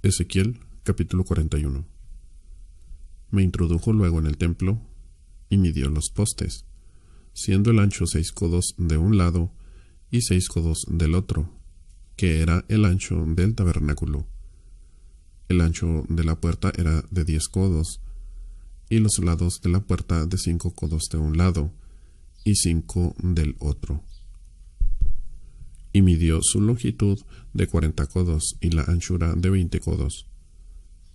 Ezequiel capítulo 41. Me introdujo luego en el templo y midió los postes, siendo el ancho 6 codos de un lado y 6 codos del otro, que era el ancho del tabernáculo. El ancho de la puerta era de 10 codos, y los lados de la puerta de 5 codos de un lado y 5 del otro. Y midió su longitud de 40 codos y la anchura de 20 codos.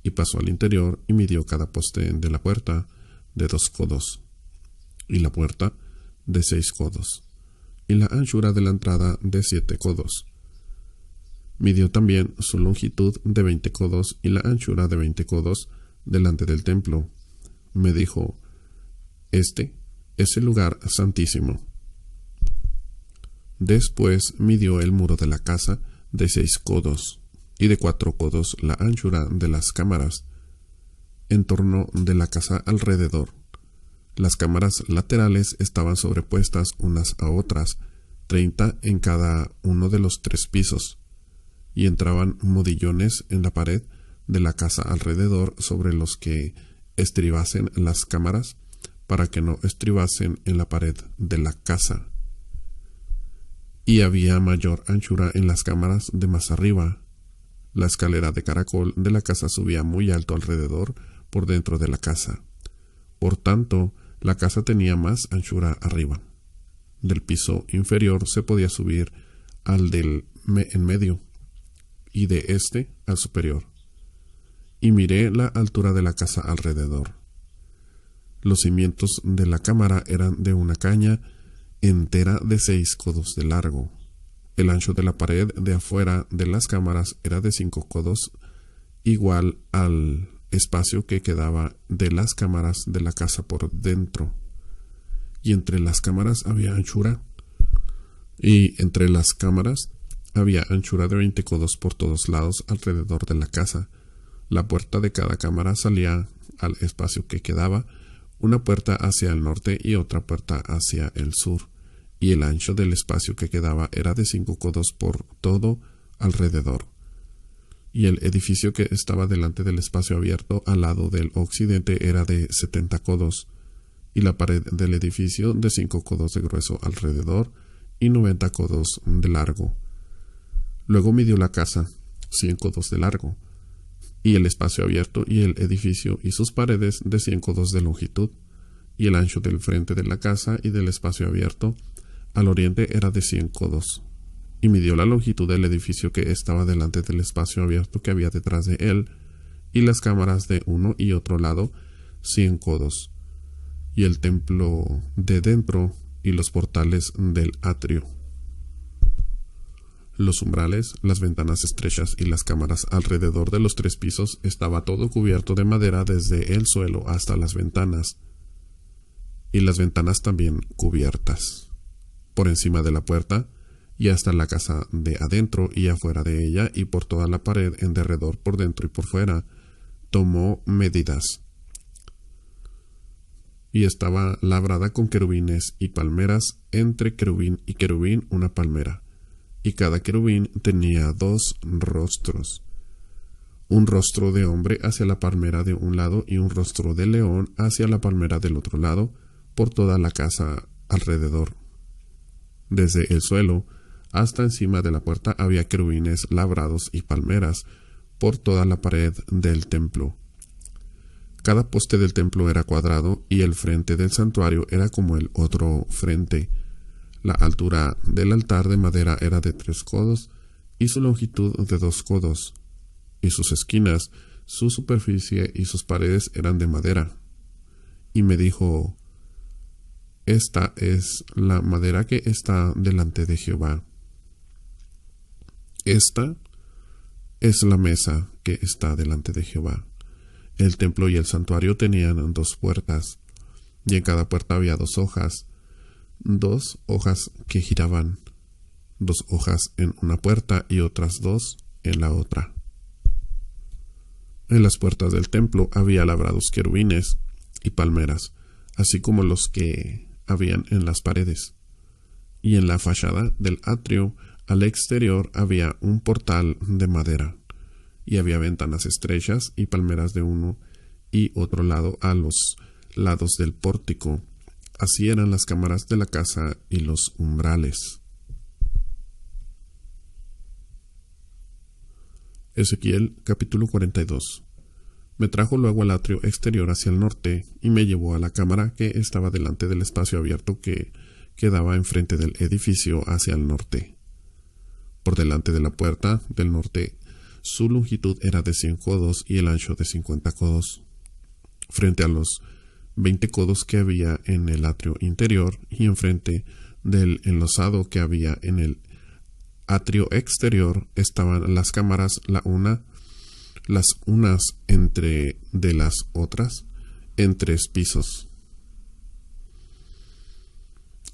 Y pasó al interior y midió cada poste de la puerta de 2 codos, y la puerta de 6 codos, y la anchura de la entrada de 7 codos. Midió también su longitud de 20 codos y la anchura de 20 codos delante del templo. Me dijo: Este es el lugar santísimo. Después midió el muro de la casa de 6 codos, y de 4 codos la anchura de las cámaras, en torno de la casa alrededor. Las cámaras laterales estaban sobrepuestas unas a otras, 30 en cada uno de los 3 pisos, y entraban modillones en la pared de la casa alrededor sobre los que estribasen las cámaras, para que no estribasen en la pared de la casa. Y había mayor anchura en las cámaras de más arriba. La escalera de caracol de la casa subía muy alto alrededor por dentro de la casa. Por tanto, la casa tenía más anchura arriba. Del piso inferior se podía subir al del en medio, y de este al superior. Y miré la altura de la casa alrededor. Los cimientos de la cámara eran de una caña entera de 6 codos de largo. El ancho de la pared de afuera de las cámaras era de 5 codos, igual al espacio que quedaba de las cámaras de la casa por dentro. Y entre las cámaras había anchura, de 20 codos por todos lados alrededor de la casa. La puerta de cada cámara salía al espacio que quedaba, una puerta hacia el norte y otra puerta hacia el sur, y el ancho del espacio que quedaba era de 5 codos por todo alrededor. Y el edificio que estaba delante del espacio abierto al lado del occidente era de 70 codos, y la pared del edificio de 5 codos de grueso alrededor y 90 codos de largo. Luego midió la casa 100 codos de largo, y el espacio abierto y el edificio y sus paredes de 100 codos de longitud, y el ancho del frente de la casa y del espacio abierto al oriente era de 100 codos. Y midió la longitud del edificio que estaba delante del espacio abierto que había detrás de él, y las cámaras de uno y otro lado 100 codos, y el templo de dentro y los portales del atrio. Los umbrales, las ventanas estrechas y las cámaras alrededor de los 3 pisos estaba todo cubierto de madera desde el suelo hasta las ventanas, y las ventanas también cubiertas, por encima de la puerta y hasta la casa de adentro y afuera de ella, y por toda la pared en derredor por dentro y por fuera. Tomó medidas, y estaba labrada con querubines y palmeras, entre querubín y querubín una palmera, y cada querubín tenía 2 rostros, un rostro de hombre hacia la palmera de un lado y un rostro de león hacia la palmera del otro lado, por toda la casa alrededor. Desde el suelo hasta encima de la puerta había querubines labrados y palmeras por toda la pared del templo. Cada poste del templo era cuadrado, y el frente del santuario era como el otro frente. La altura del altar de madera era de 3 codos, y su longitud de 2 codos, y sus esquinas, su superficie y sus paredes eran de madera. Y me dijo: Esta es la madera que está delante de Jehová. Esta es la mesa que está delante de Jehová. El templo y el santuario tenían 2 puertas, y en cada puerta había 2 hojas, 2 hojas que giraban, 2 hojas en una puerta y otras 2 en la otra. En las puertas del templo había labrados querubines y palmeras, así como los que habían en las paredes. Y en la fachada del atrio al exterior había un portal de madera, y había ventanas estrechas y palmeras de uno y otro lado a los lados del pórtico. Así eran las cámaras de la casa y los umbrales. Ezequiel capítulo 42. Me trajo luego al atrio exterior hacia el norte y me llevó a la cámara que estaba delante del espacio abierto que quedaba enfrente del edificio hacia el norte. Por delante de la puerta del norte, su longitud era de 100 codos y el ancho de 50 codos. Frente a los 20 codos que había en el atrio interior y enfrente del enlosado que había en el atrio exterior estaban las cámaras las unas entre de las otras en 3 pisos.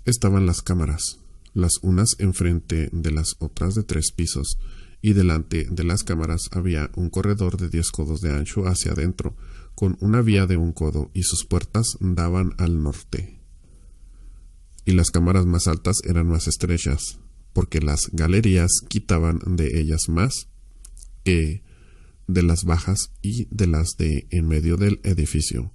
Estaban las cámaras, las unas enfrente de las otras de 3 pisos, y delante de las cámaras había un corredor de 10 codos de ancho hacia adentro, con una vía de 1 codo, y sus puertas daban al norte. Y las cámaras más altas eran más estrechas, porque las galerías quitaban de ellas más que de las bajas y de las de en medio del edificio,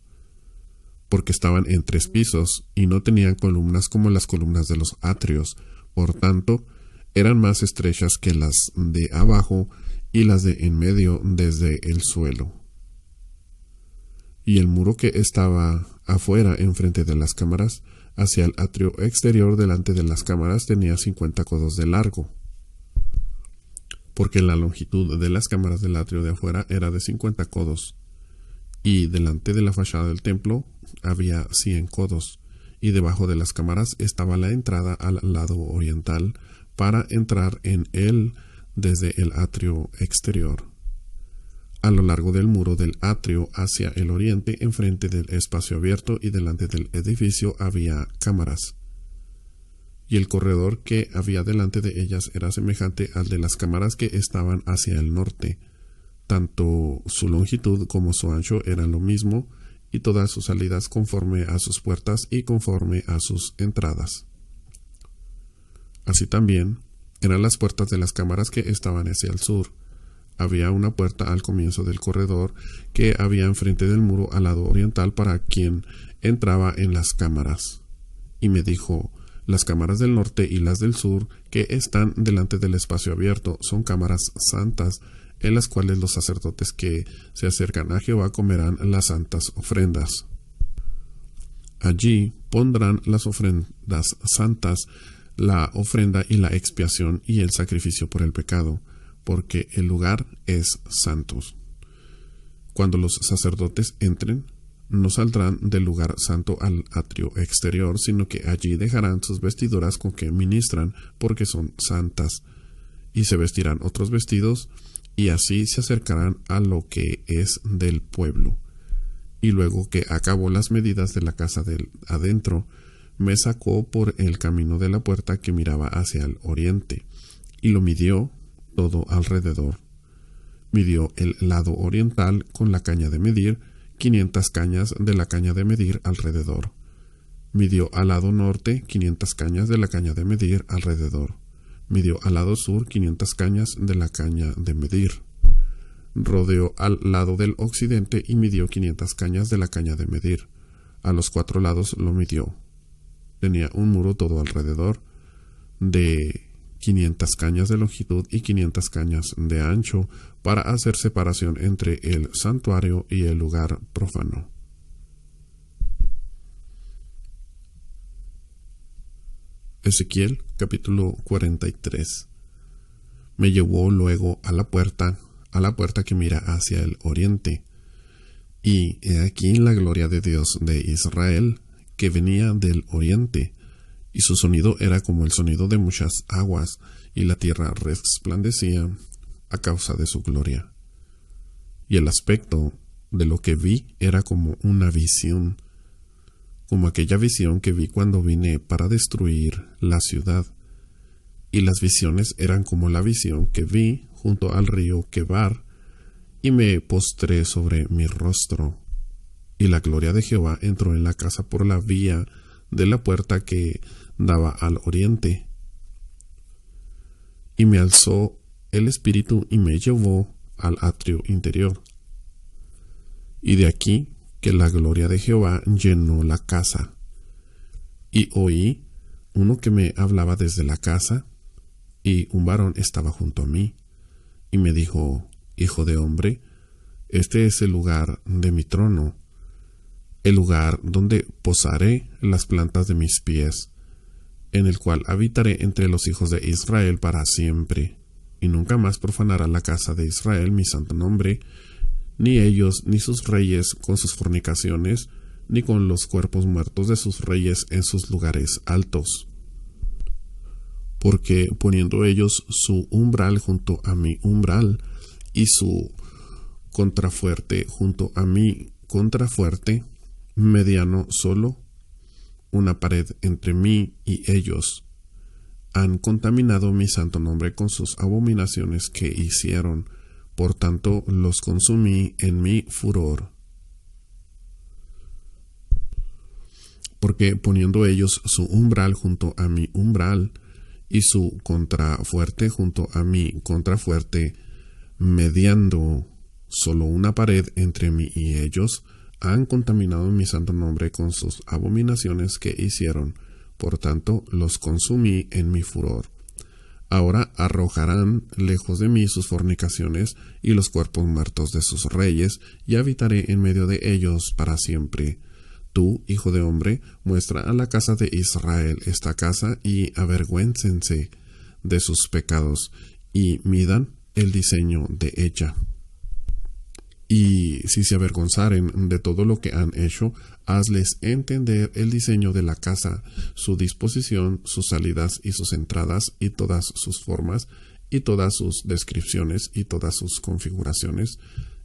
porque estaban en 3 pisos y no tenían columnas como las columnas de los atrios, por tanto, eran más estrechas que las de abajo y las de en medio desde el suelo. Y el muro que estaba afuera enfrente de las cámaras, hacia el atrio exterior delante de las cámaras, tenía 50 codos de largo, porque la longitud de las cámaras del atrio de afuera era de 50 codos, y delante de la fachada del templo había 100 codos, y debajo de las cámaras estaba la entrada al lado oriental para entrar en él desde el atrio exterior. A lo largo del muro del atrio hacia el oriente, enfrente del espacio abierto y delante del edificio, había cámaras. Y el corredor que había delante de ellas era semejante al de las cámaras que estaban hacia el norte. Tanto su longitud como su ancho eran lo mismo, y todas sus salidas conforme a sus puertas y conforme a sus entradas. Así también eran las puertas de las cámaras que estaban hacia el sur. Había una puerta al comienzo del corredor que había enfrente del muro al lado oriental para quien entraba en las cámaras. Y me dijo: las cámaras del norte y las del sur que están delante del espacio abierto son cámaras santas, en las cuales los sacerdotes que se acercan a Jehová comerán las santas ofrendas. Allí pondrán las ofrendas santas, la ofrenda y la expiación y el sacrificio por el pecado, porque el lugar es santo. Cuando los sacerdotes entren, no saldrán del lugar santo al atrio exterior, sino que allí dejarán sus vestiduras con que ministran, porque son santas, y se vestirán otros vestidos, y así se acercarán a lo que es del pueblo. Y luego que acabó las medidas de la casa del adentro, me sacó por el camino de la puerta que miraba hacia el oriente, y lo midió todo alrededor. Midió el lado oriental con la caña de medir, 500 cañas de la caña de medir alrededor. Midió al lado norte 500 cañas de la caña de medir alrededor. Midió al lado sur 500 cañas de la caña de medir. Rodeó al lado del occidente y midió 500 cañas de la caña de medir. A los 4 lados lo midió. Tenía un muro todo alrededor de 500 cañas de longitud y 500 cañas de ancho para hacer separación entre el santuario y el lugar profano. Ezequiel capítulo 43. Me llevó luego a la puerta que mira hacia el oriente, y he aquí la gloria de Dios de Israel, que venía del oriente, y su sonido era como el sonido de muchas aguas, y la tierra resplandecía a causa de su gloria. Y el aspecto de lo que vi era como una visión, como aquella visión que vi cuando vine para destruir la ciudad. Y las visiones eran como la visión que vi junto al río Quebar, y me postré sobre mi rostro. Y la gloria de Jehová entró en la casa por la vía de la puerta que daba al oriente. Y me alzó el espíritu y me llevó al atrio interior. Y de aquí que la gloria de Jehová llenó la casa. Y oí uno que me hablaba desde la casa, y un varón estaba junto a mí, y me dijo: Hijo de hombre, este es el lugar de mi trono, el lugar donde posaré las plantas de mis pies, en el cual habitaré entre los hijos de Israel para siempre, y nunca más profanará la casa de Israel mi santo nombre, ni ellos ni sus reyes con sus fornicaciones, ni con los cuerpos muertos de sus reyes en sus lugares altos. Porque poniendo ellos su umbral junto a mi umbral, y su contrafuerte junto a mi contrafuerte, mediano solo, una pared entre mí y ellos, han contaminado mi santo nombre con sus abominaciones que hicieron, por tanto los consumí en mi furor. Porque poniendo ellos su umbral junto a mi umbral, y su contrafuerte junto a mi contrafuerte, mediando solo una pared entre mí y ellos, han contaminado mi santo nombre con sus abominaciones que hicieron, por tanto los consumí en mi furor. Ahora arrojarán lejos de mí sus fornicaciones y los cuerpos muertos de sus reyes, y habitaré en medio de ellos para siempre. Tú, hijo de hombre, muestra a la casa de Israel esta casa, y avergüéncense de sus pecados, y midan el diseño de ella. Y si se avergonzaren de todo lo que han hecho, hazles entender el diseño de la casa, su disposición, sus salidas y sus entradas, y todas sus formas, y todas sus descripciones, y todas sus configuraciones,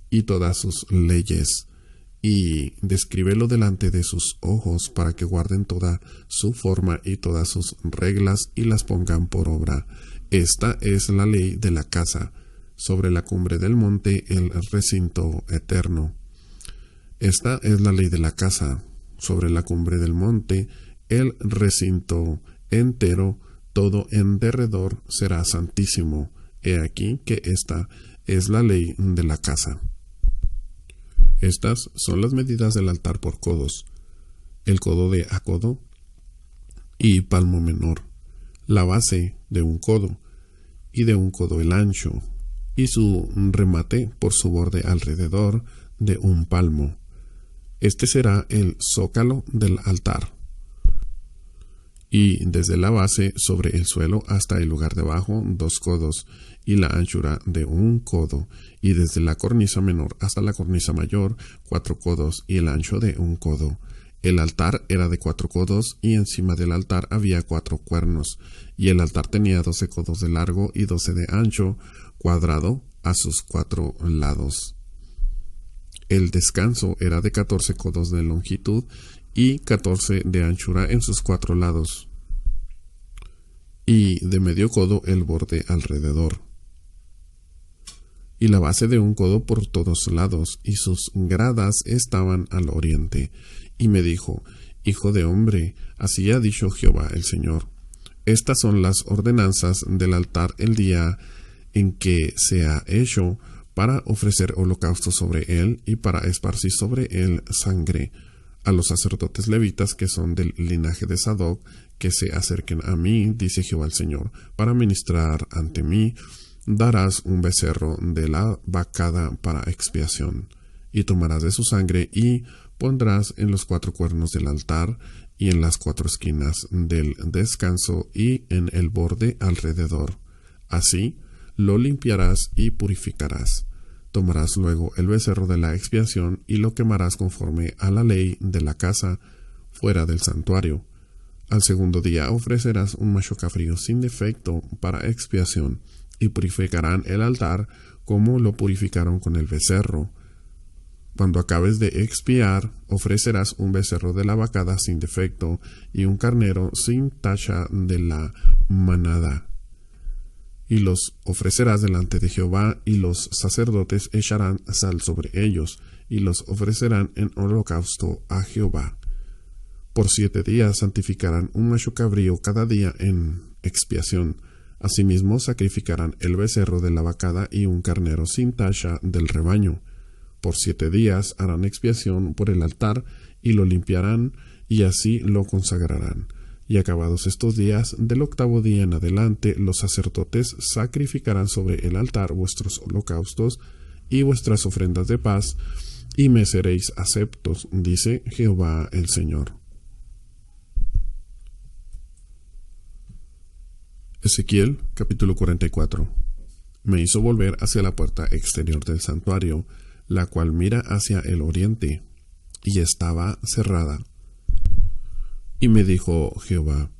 y todas sus leyes. Y descríbelo delante de sus ojos, para que guarden toda su forma y todas sus reglas, y las pongan por obra. Esta es la ley de la casa, sobre la cumbre del monte, el recinto eterno. Esta es la ley de la casa, sobre la cumbre del monte, el recinto entero, todo en derredor será santísimo. He aquí que esta es la ley de la casa. Estas son las medidas del altar por codos: el codo de a codo y palmo menor, la base de un codo, y de un codo el ancho, y su remate por su borde alrededor de un palmo. Este será el zócalo del altar. Y desde la base sobre el suelo hasta el lugar debajo 2 codos, y la anchura de 1 codo, y desde la cornisa menor hasta la cornisa mayor 4 codos, y el ancho de 1 codo. El altar era de 4 codos, y encima del altar había 4 cuernos, y el altar tenía 12 codos de largo y 12 de ancho, cuadrado a sus 4 lados. El descanso era de 14 codos de longitud y 14 de anchura en sus 4 lados, y de medio codo el borde alrededor, y la base de 1 codo por todos lados, y sus gradas estaban al oriente. Y me dijo: Hijo de hombre, así ha dicho Jehová el Señor: estas son las ordenanzas del altar el día en que se ha hecho, para ofrecer holocausto sobre él y para esparcir sobre él sangre. A los sacerdotes levitas que son del linaje de Sadoc, que se acerquen a mí, dice Jehová el Señor, para ministrar ante mí, darás un becerro de la vacada para expiación, y tomarás de su sangre y pondrás en los 4 cuernos del altar, y en las 4 esquinas del descanso, y en el borde alrededor. Así lo limpiarás y purificarás. Tomarás luego el becerro de la expiación y lo quemarás conforme a la ley de la casa fuera del santuario. Al segundo día ofrecerás un macho cabrío sin defecto para expiación, y purificarán el altar como lo purificaron con el becerro. Cuando acabes de expiar, ofrecerás un becerro de la vacada sin defecto y un carnero sin tacha de la manada. Y los ofrecerás delante de Jehová, y los sacerdotes echarán sal sobre ellos, y los ofrecerán en holocausto a Jehová. Por 7 días santificarán un macho cabrío cada día en expiación. Asimismo sacrificarán el becerro de la vacada y un carnero sin tacha del rebaño. Por 7 días harán expiación por el altar y lo limpiarán, y así lo consagrarán. Y acabados estos días, del 8º día en adelante, los sacerdotes sacrificarán sobre el altar vuestros holocaustos y vuestras ofrendas de paz, y me seréis aceptos, dice Jehová el Señor. Ezequiel capítulo 44. Me hizo volver hacia la puerta exterior del santuario, la cual mira hacia el oriente, y estaba cerrada. Y me dijo Jehová: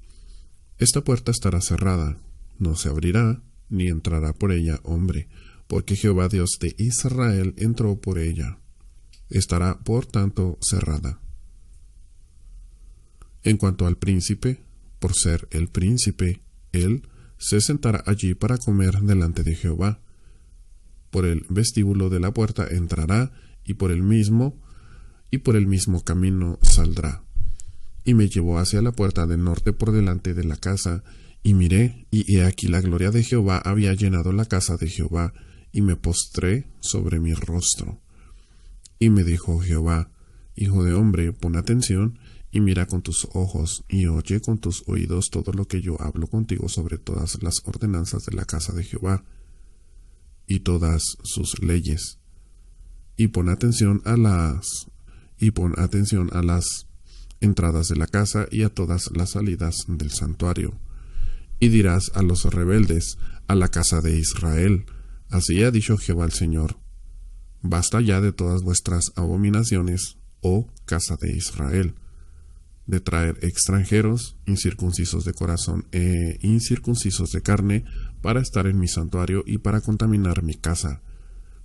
esta puerta estará cerrada, no se abrirá, ni entrará por ella hombre, porque Jehová Dios de Israel entró por ella. Estará por tanto cerrada. En cuanto al príncipe, por ser el príncipe, él se sentará allí para comer delante de Jehová. Por el vestíbulo de la puerta entrará, y por el mismo camino saldrá. Y me llevó hacia la puerta del norte por delante de la casa, y miré, y he aquí la gloria de Jehová había llenado la casa de Jehová, y me postré sobre mi rostro. Y me dijo Jehová: hijo de hombre, pon atención, y mira con tus ojos, y oye con tus oídos todo lo que yo hablo contigo sobre todas las ordenanzas de la casa de Jehová, y todas sus leyes. Y pon atención a las entradas de la casa y a todas las salidas del santuario. Y dirás a los rebeldes, a la casa de Israel: así ha dicho Jehová el Señor: basta ya de todas vuestras abominaciones, oh casa de Israel, de traer extranjeros, incircuncisos de corazón e incircuncisos de carne, para estar en mi santuario y para contaminar mi casa,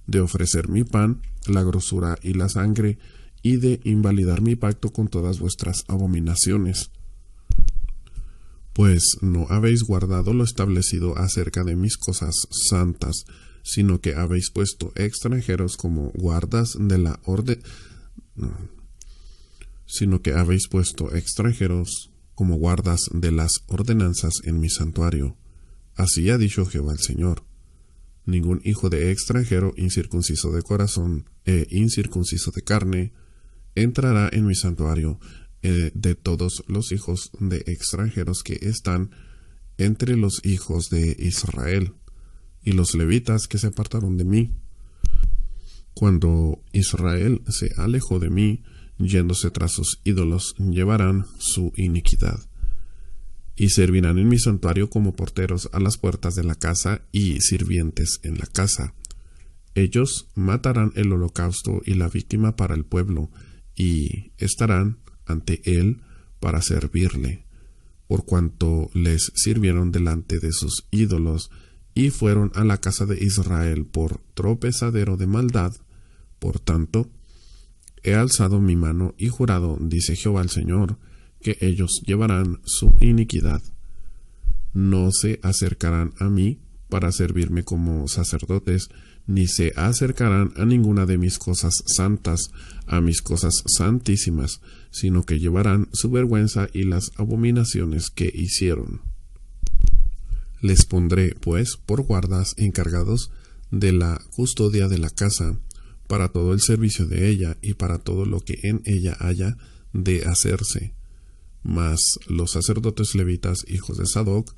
de ofrecer mi pan, la grosura y la sangre, y de invalidar mi pacto con todas vuestras abominaciones. Pues no habéis guardado lo establecido acerca de mis cosas santas, sino que habéis puesto extranjeros como guardas de la las ordenanzas en mi santuario. Así ha dicho Jehová el Señor: ningún hijo de extranjero incircunciso de corazón e incircunciso de carne entrará en mi santuario, de todos los hijos de extranjeros que están entre los hijos de Israel, y los levitas que se apartaron de mí. Cuando Israel se alejó de mí, yéndose tras sus ídolos, llevarán su iniquidad, y servirán en mi santuario como porteros a las puertas de la casa y sirvientes en la casa. Ellos matarán el holocausto y la víctima para el pueblo, y estarán ante él para servirle, por cuanto les sirvieron delante de sus ídolos, y fueron a la casa de Israel por tropezadero de maldad. Por tanto, he alzado mi mano y jurado, dice Jehová el Señor, que ellos llevarán su iniquidad. No se acercarán a mí para servirme como sacerdotes, ni se acercarán a ninguna de mis cosas santas, a mis cosas santísimas, sino que llevarán su vergüenza y las abominaciones que hicieron. Les pondré, pues, por guardas encargados de la custodia de la casa, para todo el servicio de ella y para todo lo que en ella haya de hacerse. Mas los sacerdotes levitas, hijos de Sadoc,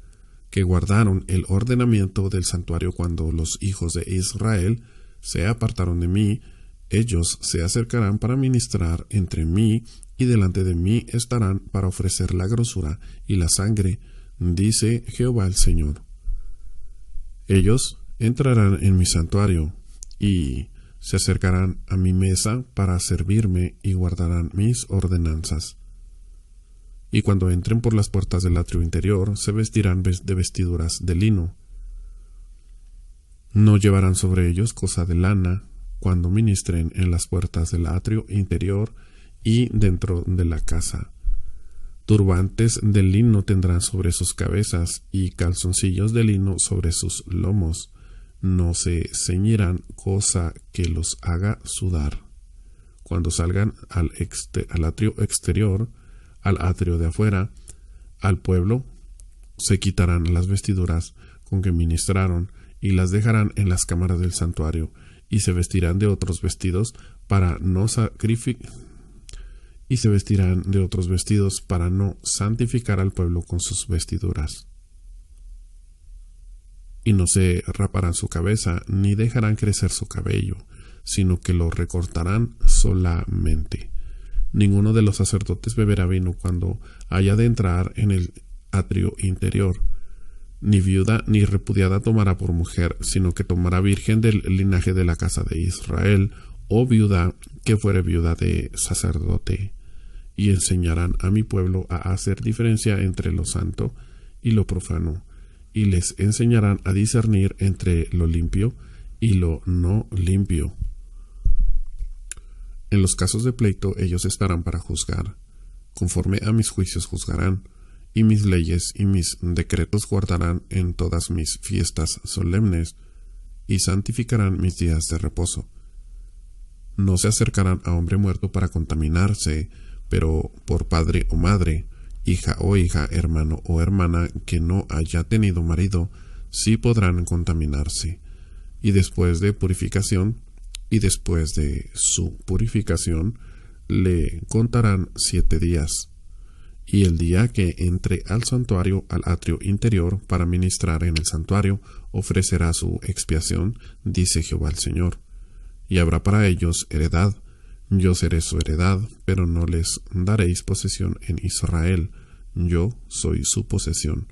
que guardaron el ordenamiento del santuario cuando los hijos de Israel se apartaron de mí, ellos se acercarán para ministrar entre mí, y delante de mí estarán para ofrecer la grosura y la sangre, dice Jehová el Señor. Ellos entrarán en mi santuario, y se acercarán a mi mesa para servirme, y guardarán mis ordenanzas. Y cuando entren por las puertas del atrio interior, se vestirán de vestiduras de lino. No llevarán sobre ellos cosa de lana, cuando ministren en las puertas del atrio interior y dentro de la casa. Turbantes de lino tendrán sobre sus cabezas, y calzoncillos de lino sobre sus lomos. No se ceñirán cosa que los haga sudar. Cuando salgan al atrio exterior, al atrio de afuera, al pueblo, se quitarán las vestiduras con que ministraron, y las dejarán en las cámaras del santuario, y se vestirán de otros vestidos para no santificar al pueblo con sus vestiduras. Y no se raparán su cabeza, ni dejarán crecer su cabello, sino que lo recortarán solamente. Ninguno de los sacerdotes beberá vino cuando haya de entrar en el atrio interior. Ni viuda ni repudiada tomará por mujer, sino que tomará virgen del linaje de la casa de Israel, o viuda que fuere viuda de sacerdote. Y enseñarán a mi pueblo a hacer diferencia entre lo santo y lo profano, y les enseñarán a discernir entre lo limpio y lo no limpio. En los casos de pleito ellos estarán para juzgar. Conforme a mis juicios juzgarán, y mis leyes y mis decretos guardarán en todas mis fiestas solemnes, y santificarán mis días de reposo. No se acercarán a hombre muerto para contaminarse, pero por padre o madre, hija o hija, hermano o hermana que no haya tenido marido, sí podrán contaminarse. Y después de su purificación, le contarán 7 días. Y el día que entre al santuario, al atrio interior, para ministrar en el santuario, ofrecerá su expiación, dice Jehová el Señor. Y habrá para ellos heredad. Yo seré su heredad, pero no les daréis posesión en Israel. Yo soy su posesión.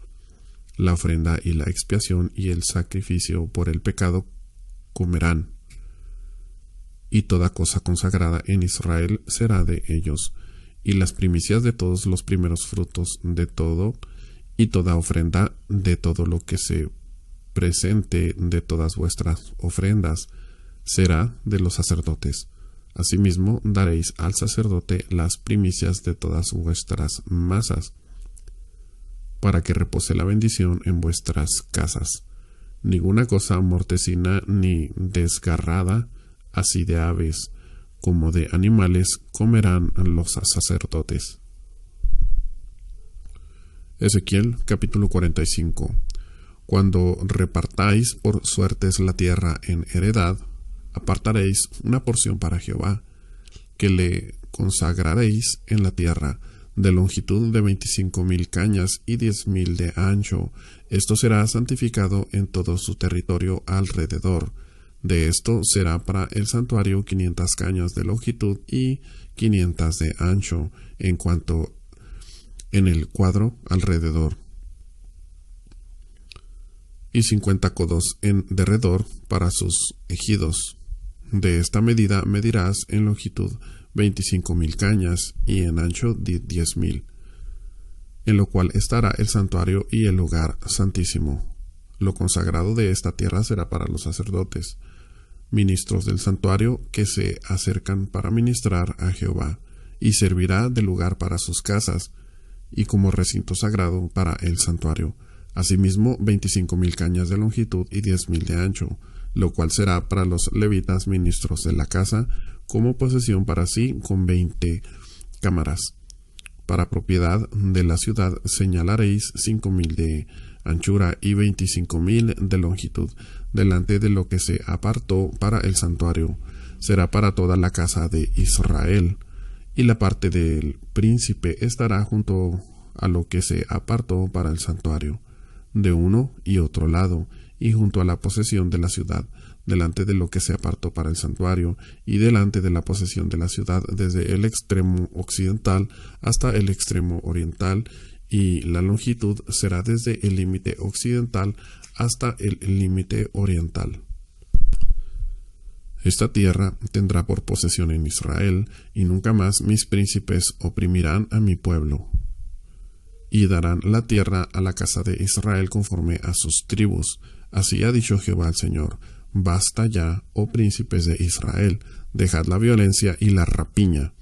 La ofrenda y la expiación y el sacrificio por el pecado comerán. Y toda cosa consagrada en Israel será de ellos, y las primicias de todos los primeros frutos de todo, y toda ofrenda de todo lo que se presente de todas vuestras ofrendas, será de los sacerdotes. Asimismo daréis al sacerdote las primicias de todas vuestras masas, para que repose la bendición en vuestras casas. Ninguna cosa mortecina ni desgarrada, así de aves como de animales, comerán los sacerdotes. Ezequiel capítulo 45. Cuando repartáis por suertes la tierra en heredad, apartaréis una porción para Jehová, que le consagraréis en la tierra, de longitud de 25,000 cañas y 10,000 de ancho. Esto será santificado en todo su territorio alrededor. De esto será para el santuario 500 cañas de longitud y 500 de ancho, en cuanto en el cuadro alrededor, y 50 codos en derredor para sus ejidos. De esta medida medirás en longitud 25,000 cañas y en ancho 10,000, en lo cual estará el santuario y el lugar santísimo. Lo consagrado de esta tierra será para los sacerdotes, ministros del santuario, que se acercan para ministrar a Jehová, y servirá de lugar para sus casas, y como recinto sagrado para el santuario. Asimismo 25,000 cañas de longitud y 10,000 de ancho, lo cual será para los levitas ministros de la casa, como posesión para sí, con 20 cámaras. Para propiedad de la ciudad señalaréis 5,000 de anchura y 25,000 de longitud, delante de lo que se apartó para el santuario. Será para toda la casa de Israel, y la parte del príncipe estará junto a lo que se apartó para el santuario, de uno y otro lado, y junto a la posesión de la ciudad, delante de lo que se apartó para el santuario, y delante de la posesión de la ciudad, desde el extremo occidental hasta el extremo oriental, y la longitud será desde el límite occidental hasta el límite oriental. Esta tierra tendrá por posesión en Israel, y nunca más mis príncipes oprimirán a mi pueblo. Y darán la tierra a la casa de Israel conforme a sus tribus. Así ha dicho Jehová el Señor: basta ya, oh príncipes de Israel, dejad la violencia y la rapiña.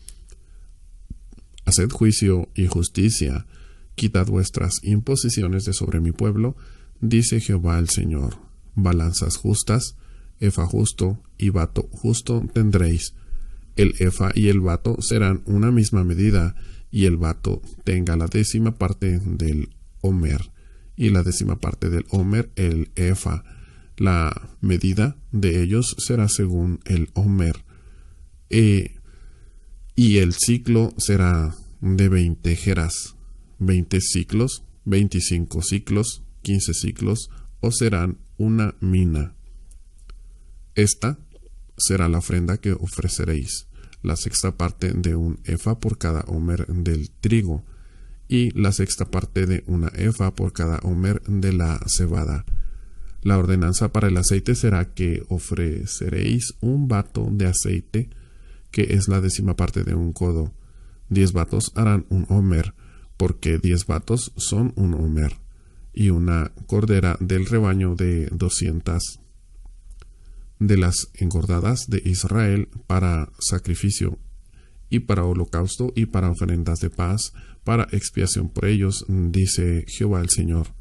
Haced juicio y justicia, quitad vuestras imposiciones de sobre mi pueblo, dice Jehová el Señor. Balanzas justas, efa justo y bato justo tendréis. El efa y el bato serán una misma medida, y el bato tenga la 10ª parte del homer, y la 10ª parte del homer el efa. La medida de ellos será según el homer. Y el ciclo será de 20 geras, 20 ciclos, 25 ciclos, 15 ciclos, o serán una mina. Esta será la ofrenda que ofreceréis, la 6ª parte de un efa por cada homer del trigo, y la 6ª parte de una efa por cada homer de la cebada. La ordenanza para el aceite será que ofreceréis un bato de aceite, que es la 10ª parte de un codo. 10 batos harán un homer, porque 10 batos son un homer, y una cordera del rebaño de 200 de las engordadas de Israel para sacrificio, y para holocausto, y para ofrendas de paz, para expiación por ellos, dice Jehová el Señor.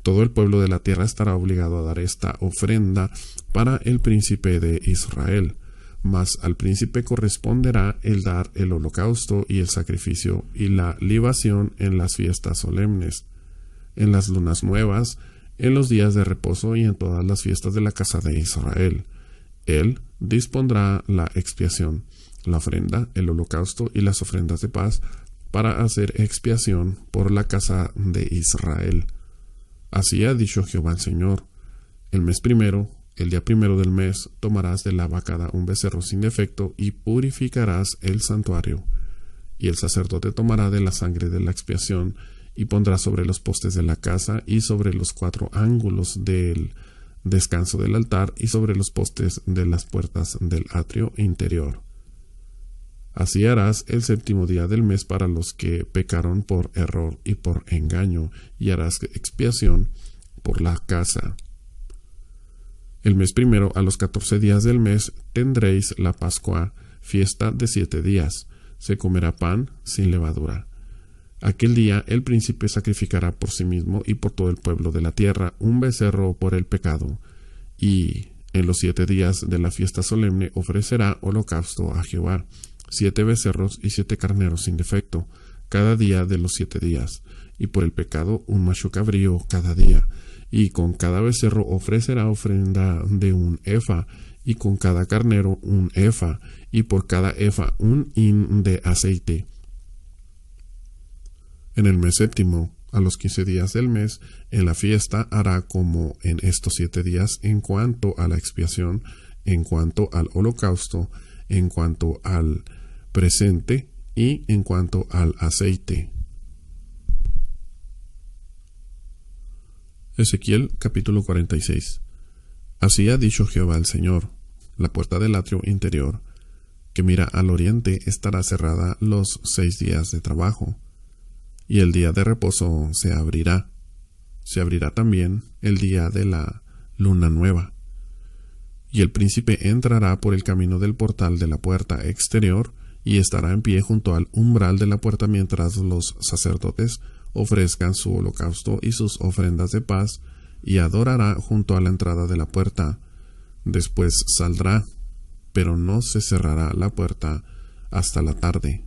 Todo el pueblo de la tierra estará obligado a dar esta ofrenda para el príncipe de Israel, mas al príncipe corresponderá el dar el holocausto y el sacrificio y la libación en las fiestas solemnes, en las lunas nuevas, en los días de reposo y en todas las fiestas de la casa de Israel. Él dispondrá la expiación, la ofrenda, el holocausto y las ofrendas de paz para hacer expiación por la casa de Israel. Así ha dicho Jehová el Señor: el mes primero, el día primero del mes, tomarás de la vacada un becerro sin defecto y purificarás el santuario. Y el sacerdote tomará de la sangre de la expiación y pondrá sobre los postes de la casa y sobre los 4 ángulos del descanso del altar y sobre los postes de las puertas del atrio interior. Así harás el 7º día del mes para los que pecaron por error y por engaño, y harás expiación por la casa. El mes primero, a los 14 días del mes, tendréis la Pascua, fiesta de 7 días. Se comerá pan sin levadura. Aquel día el príncipe sacrificará por sí mismo y por todo el pueblo de la tierra un becerro por el pecado, y en los 7 días de la fiesta solemne ofrecerá holocausto a Jehová, 7 becerros y 7 carneros sin defecto, cada día de los 7 días, y por el pecado un macho cabrío cada día, y con cada becerro ofrecerá ofrenda de un efa, y con cada carnero un efa, y por cada efa un hin de aceite. En el mes séptimo, a los 15 días del mes, en la fiesta hará como en estos 7 días en cuanto a la expiación, en cuanto al holocausto, en cuanto al presente y en cuanto al aceite. Ezequiel capítulo 46. Así ha dicho Jehová el Señor: la puerta del atrio interior, que mira al oriente, estará cerrada los 6 días de trabajo, y el día de reposo se abrirá. Se abrirá también el día de la luna nueva. Y el príncipe entrará por el camino del portal de la puerta exterior, y estará en pie junto al umbral de la puerta mientras los sacerdotes ofrezcan su holocausto y sus ofrendas de paz, y adorará junto a la entrada de la puerta. Después saldrá, pero no se cerrará la puerta hasta la tarde.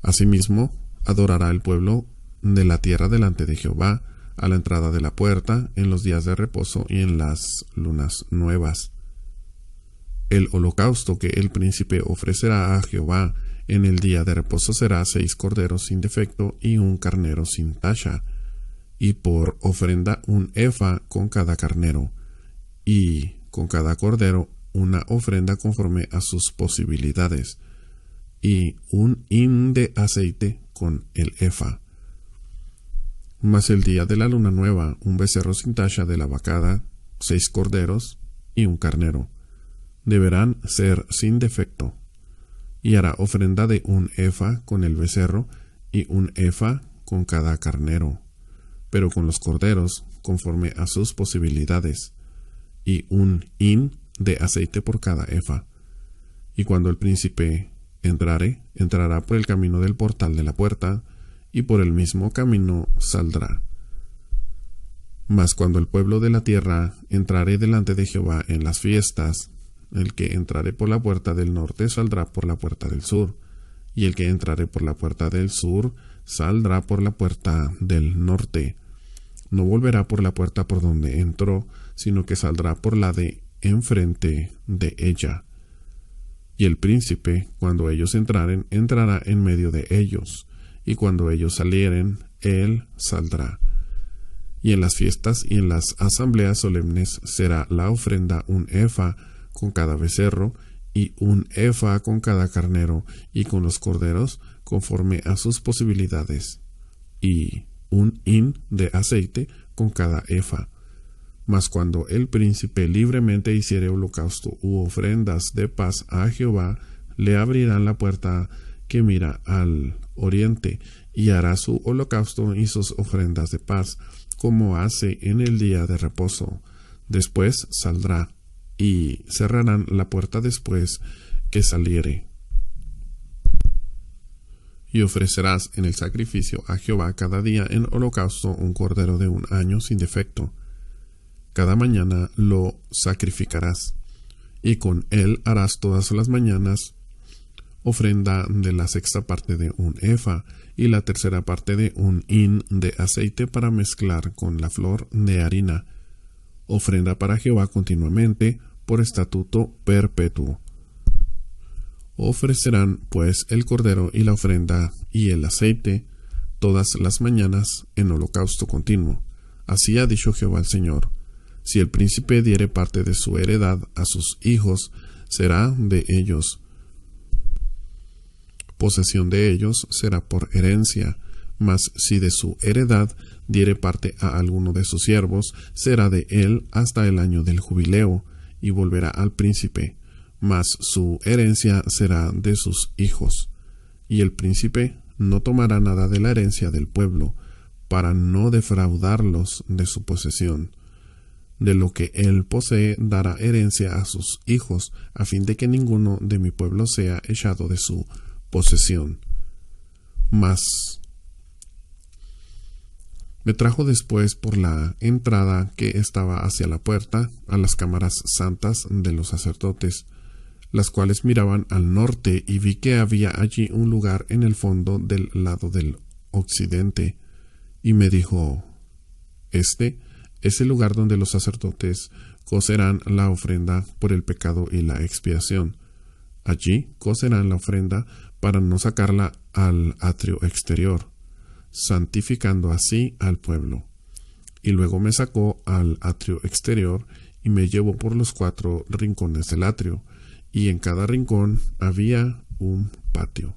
Asimismo, adorará el pueblo de la tierra delante de Jehová, a la entrada de la puerta, en los días de reposo y en las lunas nuevas. El holocausto que el príncipe ofrecerá a Jehová en el día de reposo será 6 corderos sin defecto y un carnero sin tacha, y por ofrenda un efa con cada carnero, y con cada cordero una ofrenda conforme a sus posibilidades, y un hin de aceite con el efa. Mas el día de la luna nueva, un becerro sin tacha de la vacada, 6 corderos y un carnero. Deberán ser sin defecto. Y hará ofrenda de un efa con el becerro y un efa con cada carnero, pero con los corderos conforme a sus posibilidades, y un hin de aceite por cada efa. Y cuando el príncipe entrará por el camino del portal de la puerta, y por el mismo camino saldrá. Mas cuando el pueblo de la tierra entrare delante de Jehová en las fiestas, el que entrare por la puerta del norte saldrá por la puerta del sur, y el que entrare por la puerta del sur, saldrá por la puerta del norte. No volverá por la puerta por donde entró, sino que saldrá por la de enfrente de ella. Y el príncipe, cuando ellos entraren, entrará en medio de ellos, y cuando ellos salieren, él saldrá. Y en las fiestas y en las asambleas solemnes será la ofrenda un efa con cada becerro, y un efa con cada carnero, y con los corderos, conforme a sus posibilidades, y un hin de aceite con cada efa. Mas cuando el príncipe libremente hiciere holocausto u ofrendas de paz a Jehová, le abrirán la puerta que mira al oriente, y hará su holocausto y sus ofrendas de paz, como hace en el día de reposo. Después saldrá, y cerrarán la puerta después que saliere. Y ofrecerás en el sacrificio a Jehová cada día en holocausto un cordero de 1 año sin defecto. Cada mañana lo sacrificarás, y con él harás todas las mañanas ofrenda de la 6ª parte de un efa, y la 3ª parte de un hin de aceite para mezclar con la flor de harina. Ofrenda para Jehová continuamente, por estatuto perpetuo. Ofrecerán pues el cordero y la ofrenda y el aceite todas las mañanas en holocausto continuo. Así ha dicho Jehová el Señor: si el príncipe diere parte de su heredad a sus hijos, será de ellos. Posesión de ellos será por herencia, mas si de su heredad diere parte a alguno de sus siervos, será de él hasta el año del jubileo, y volverá al príncipe, mas su herencia será de sus hijos. Y el príncipe no tomará nada de la herencia del pueblo, para no defraudarlos de su posesión. De lo que él posee dará herencia a sus hijos, a fin de que ninguno de mi pueblo sea echado de su posesión. Mas me trajo después por la entrada que estaba hacia la puerta a las cámaras santas de los sacerdotes, las cuales miraban al norte, y vi que había allí un lugar en el fondo del lado del occidente, y me dijo: Este es el lugar donde los sacerdotes cocerán la ofrenda por el pecado y la expiación. Allí cocerán la ofrenda para no sacarla al atrio exterior, santificando así al pueblo. Y luego me sacó al atrio exterior y me llevó por los 4 rincones del atrio, y en cada rincón había un patio.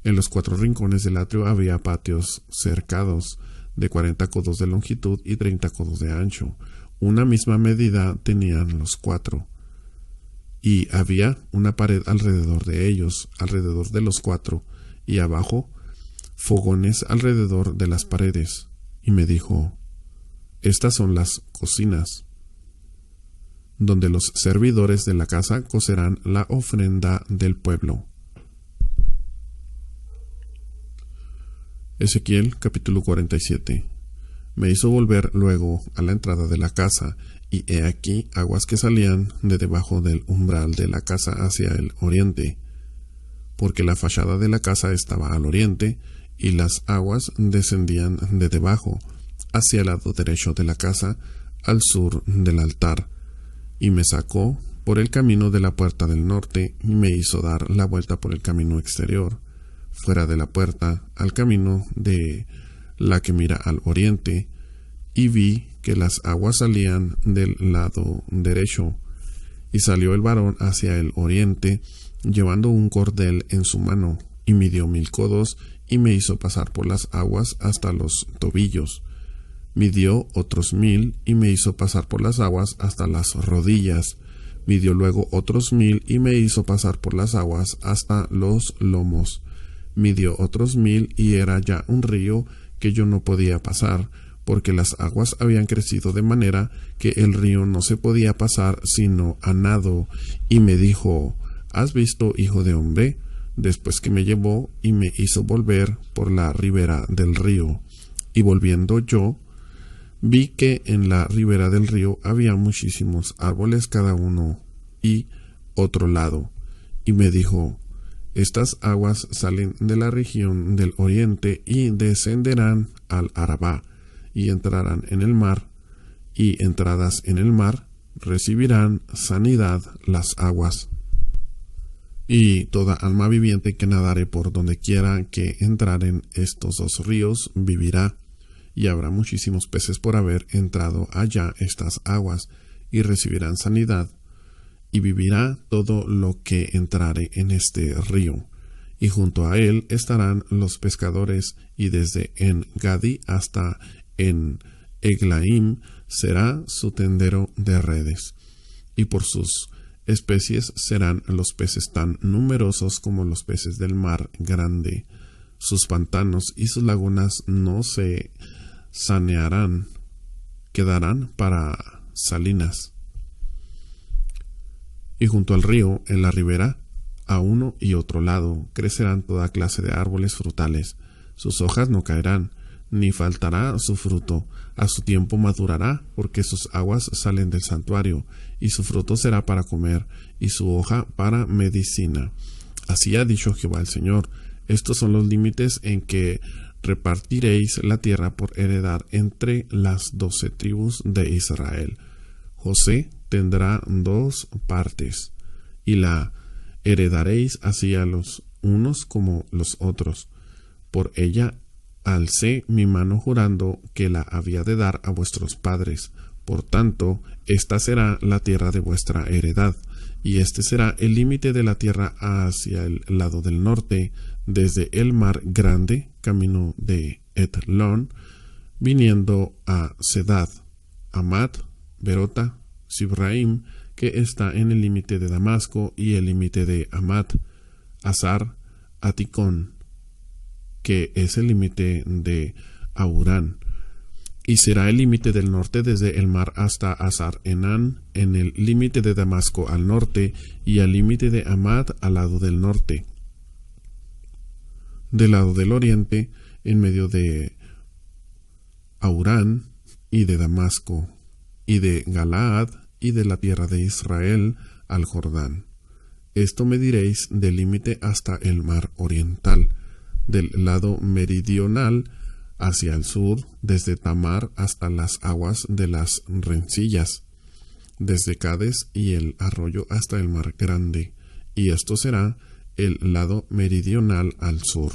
En los 4 rincones del atrio había patios cercados de 40 codos de longitud y 30 codos de ancho. Una misma medida tenían los 4. Y había una pared alrededor de ellos, alrededor de los 4, y abajo fogones alrededor de las paredes. Y me dijo: Estas son las cocinas, donde los servidores de la casa cocerán la ofrenda del pueblo. Ezequiel capítulo 47. Me hizo volver luego a la entrada de la casa, y he aquí aguas que salían de debajo del umbral de la casa hacia el oriente, porque la fachada de la casa estaba al oriente, y las aguas descendían de debajo hacia el lado derecho de la casa, al sur del altar, y me sacó por el camino de la puerta del norte, y me hizo dar la vuelta por el camino exterior, fuera de la puerta, al camino de la que mira al oriente, y vi que las aguas salían del lado derecho. Y salió el varón hacia el oriente, llevando un cordel en su mano, y midió 1000 codos, y me hizo pasar por las aguas hasta los tobillos. Midió otros 1000, y me hizo pasar por las aguas hasta las rodillas. Midió luego otros 1000, y me hizo pasar por las aguas hasta los lomos. Midió otros 1000, y era ya un río que yo no podía pasar, porque las aguas habían crecido de manera que el río no se podía pasar sino a nado. Y me dijo: ¿Has visto, hijo de hombre? Después que me llevó y me hizo volver por la ribera del río. Y volviendo yo, vi que en la ribera del río había muchísimos árboles cada uno y otro lado. Y me dijo: Estas aguas salen de la región del oriente y descenderán al Arabá, y entrarán en el mar, y entradas en el mar recibirán sanidad las aguas. Y toda alma viviente que nadare por donde quiera que entraren estos dos ríos vivirá, y habrá muchísimos peces por haber entrado allá estas aguas, y recibirán sanidad, y vivirá todo lo que entrare en este río. Y junto a él estarán los pescadores, y desde En Gadi hasta En Eglaim será su tendero de redes. Y por sus especies serán los peces tan numerosos como los peces del mar grande. Sus pantanos y sus lagunas no se sanearán, quedarán para salinas. Y junto al río, en la ribera, a uno y otro lado, crecerán toda clase de árboles frutales. Sus hojas no caerán, ni faltará su fruto. A su tiempo madurará, porque sus aguas salen del santuario, y su fruto será para comer, y su hoja para medicina. Así ha dicho Jehová el Señor. Estos son los límites en que repartiréis la tierra por heredad entre las 12 tribus de Israel. José tendrá 2 partes, y la heredaréis así a los unos como los otros. Por ella alcé mi mano jurando que la había de dar a vuestros padres. Por tanto, esta será la tierra de vuestra heredad, y este será el límite de la tierra hacia el lado del norte, desde el mar grande, camino de Etlón, viniendo a Sedad, Amat, Berota, Sibraim, que está en el límite de Damasco, y el límite de Amat, Azar, Aticón, que es el límite de Aurán, y será el límite del norte desde el mar hasta Azar Enán, en el límite de Damasco al norte, y al límite de Amat al lado del norte. Del lado del oriente, en medio de Aurán y de Damasco, y de Galaad y de la tierra de Israel al Jordán. Esto mediréis del límite hasta el mar oriental, del lado meridional hacia el sur, desde Tamar hasta las aguas de las rencillas, desde Cades y el arroyo hasta el mar grande, y esto será el lado meridional al sur.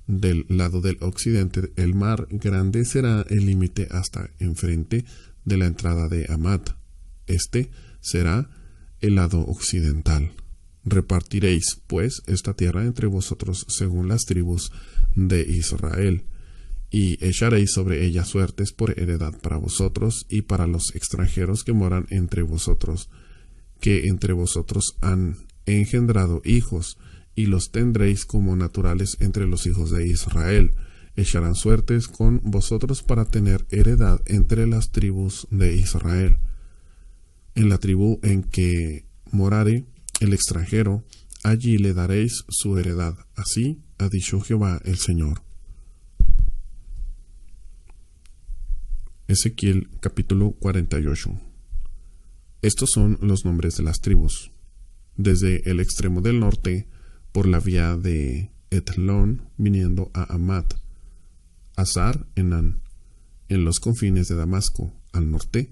Del lado del occidente, el mar grande será el límite hasta enfrente de la entrada de Amat. Este será el lado occidental. Repartiréis, pues, esta tierra entre vosotros según las tribus de Israel, y echaréis sobre ella suertes por heredad para vosotros y para los extranjeros que moran entre vosotros, que entre vosotros han engendrado hijos, y los tendréis como naturales entre los hijos de Israel. Echarán suertes con vosotros para tener heredad entre las tribus de Israel. En la tribu en que morare el extranjero, allí le daréis su heredad. Así ha dicho Jehová el Señor. Ezequiel capítulo 48. Estos son los nombres de las tribus. Desde el extremo del norte, por la vía de Etlón, viniendo a Amat, Azar Enán, en los confines de Damasco, al norte,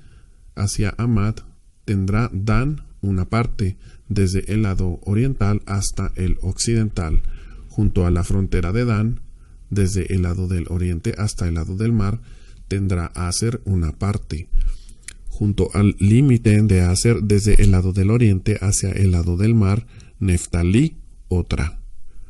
hacia Amat, tendrá Dan una parte, desde el lado oriental hasta el occidental, junto a la frontera de Dan, desde el lado del oriente hasta el lado del mar, tendrá Aser una parte, junto al límite de Aser desde el lado del oriente hacia el lado del mar, Neftalí otra,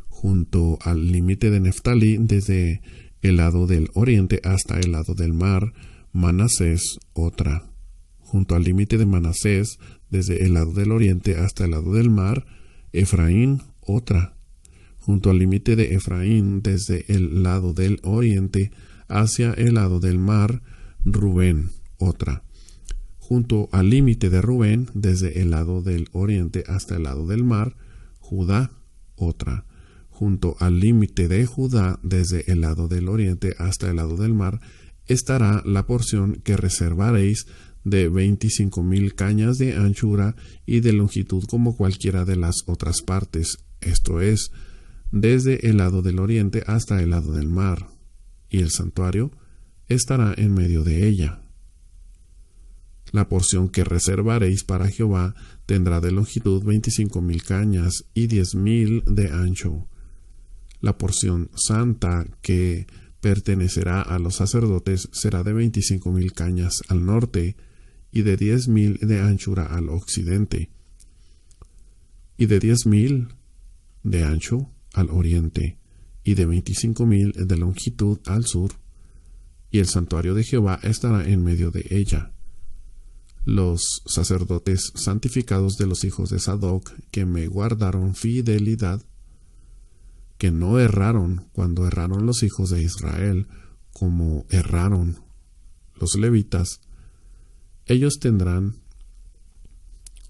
junto al límite de Neftalí desde el lado del oriente hasta el lado del mar, Manasés otra, junto al límite de Manasés desde el lado del oriente hasta el lado del mar, Efraín otra, junto al límite de Efraín desde el lado del oriente hacia el lado del mar, Rubén otra, junto al límite de Rubén desde el lado del oriente hasta el lado del mar, Judá otra, junto al límite de Judá desde el lado del oriente hasta el lado del mar, estará la porción que reservaréis de 25,000 cañas de anchura y de longitud como cualquiera de las otras partes. esto es, desde el lado del oriente hasta el lado del mar, y el santuario estará en medio de ella. La porción que reservaréis para Jehová tendrá de longitud 25,000 cañas y 10,000 de ancho. La porción santa que pertenecerá a los sacerdotes será de 25,000 cañas al norte y de 10,000 de anchura al occidente, y de 10,000 de ancho al oriente, y de 25,000 de longitud al sur, y el santuario de Jehová estará en medio de ella. Los sacerdotes santificados de los hijos de Sadoc, que me guardaron fidelidad, que no erraron cuando erraron los hijos de Israel, como erraron los levitas, ellos tendrán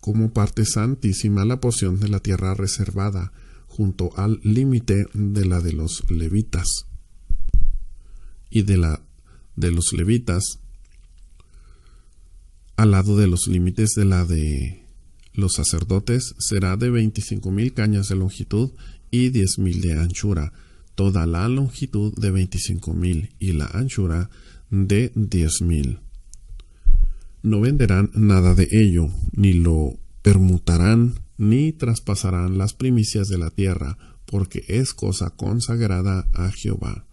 como parte santísima la porción de la tierra reservada, junto al límite de la de los levitas. Y de la de los levitas, al lado de los límites de la de los sacerdotes, será de 25,000 cañas de longitud y 10,000 de anchura, toda la longitud de 25,000 y la anchura de 10,000. No venderán nada de ello, ni lo permutarán, ni traspasarán las primicias de la tierra, porque es cosa consagrada a Jehová.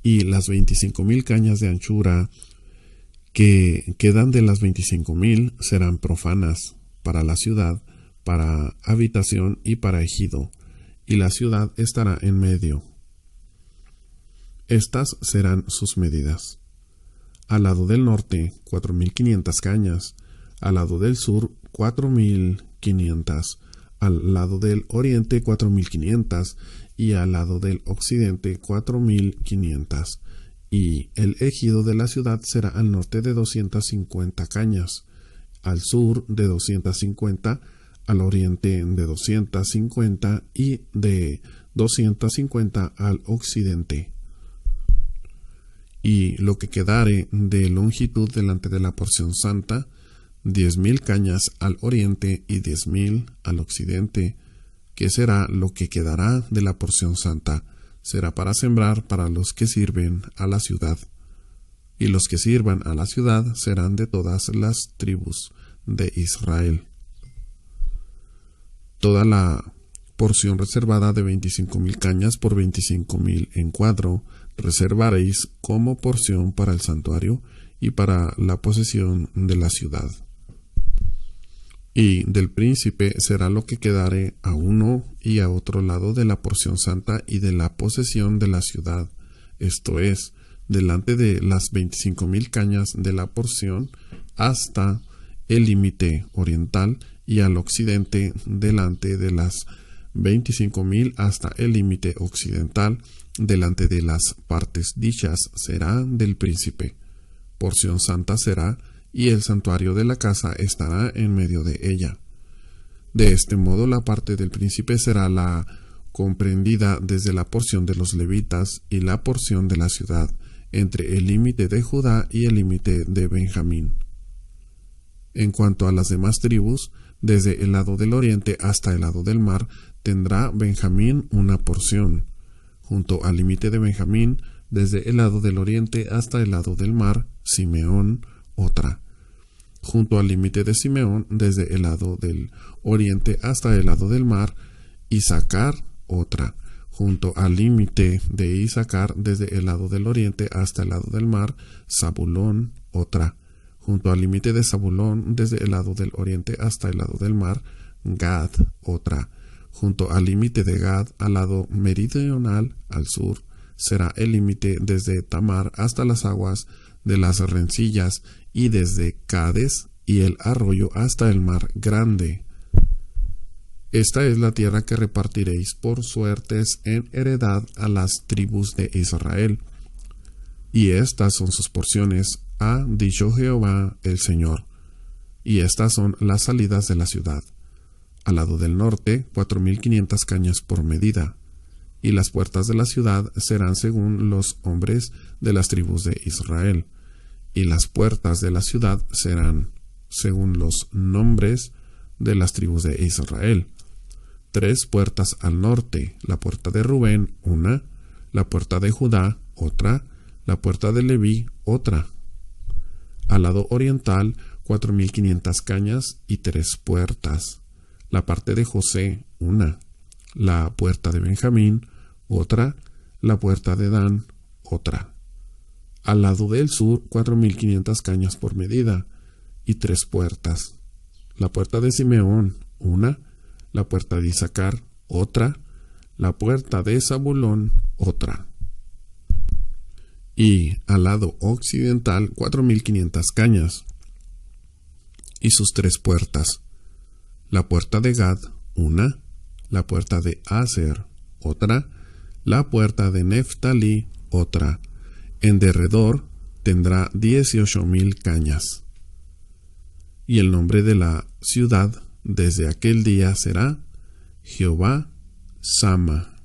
Y las 25,000 cañas de anchura que quedan de las 25,000 serán profanas para la ciudad, para habitación y para ejido, y la ciudad estará en medio. Estas serán sus medidas. Al lado del norte, 4,500 cañas, al lado del sur, 4,500, al lado del oriente, 4,500, y al lado del occidente, 4,500. Y el ejido de la ciudad será al norte de 250 cañas, al sur de 250, al oriente de 250 y de 250 al occidente. Y lo que quedare de longitud delante de la porción santa, 10,000 cañas al oriente y 10,000 al occidente, que será lo que quedará de la porción santa, será para sembrar para los que sirven a la ciudad. Y los que sirvan a la ciudad serán de todas las tribus de Israel. Toda la porción reservada de 25,000 cañas por 25,000 en cuadro reservaréis como porción para el santuario y para la posesión de la ciudad. Y del príncipe será lo que quedare a uno y a otro lado de la porción santa y de la posesión de la ciudad, esto es, delante de las 25,000 cañas de la porción hasta el límite oriental, y al occidente delante de las 25,000 hasta el límite occidental, delante de las partes dichas será del príncipe. Porción santa será, y el santuario de la casa estará en medio de ella. De este modo la parte del príncipe será la comprendida desde la porción de los levitas y la porción de la ciudad, entre el límite de Judá y el límite de Benjamín. En cuanto a las demás tribus, desde el lado del oriente hasta el lado del mar, tendrá Benjamín una porción. Junto al límite de Benjamín, desde el lado del oriente hasta el lado del mar, Simeón otra. Junto al límite de Simeón, desde el lado del oriente hasta el lado del mar, Isaacar otra. Junto al límite de Isaacar, desde el lado del oriente hasta el lado del mar, Zabulón otra. Junto al límite de Zabulón, desde el lado del oriente hasta el lado del mar, Gad otra. Junto al límite de Gad, al lado meridional, al sur, será el límite desde Tamar hasta las aguas de las rencillas, y desde Cades y el arroyo hasta el mar grande. Esta es la tierra que repartiréis por suertes en heredad a las tribus de Israel. Y estas son sus porciones, ha dicho Jehová el Señor. Y estas son las salidas de la ciudad. Al lado del norte, 4,500 cañas por medida. Y las puertas de la ciudad serán según los hombres de las tribus de Israel. Y las puertas de la ciudad serán según los nombres de las tribus de Israel. 3 puertas al norte: la puerta de Rubén, una; la puerta de Judá, otra; la puerta de Leví, otra. Al lado oriental, 4.500 cañas y 3 puertas. La parte de José, una; la puerta de Benjamín, otra; la puerta de Dan, otra. Al lado del sur, 4.500 cañas por medida y 3 puertas. La puerta de Simeón, una; la puerta de Isaacar, otra; la puerta de Zabulón, otra. Y al lado occidental, 4.500 cañas y sus 3 puertas. La puerta de Gad, una; la puerta de Aser, otra; la puerta de Neftalí, otra. En derredor tendrá 18.000 cañas. Y el nombre de la ciudad desde aquel día será Jehová Sama.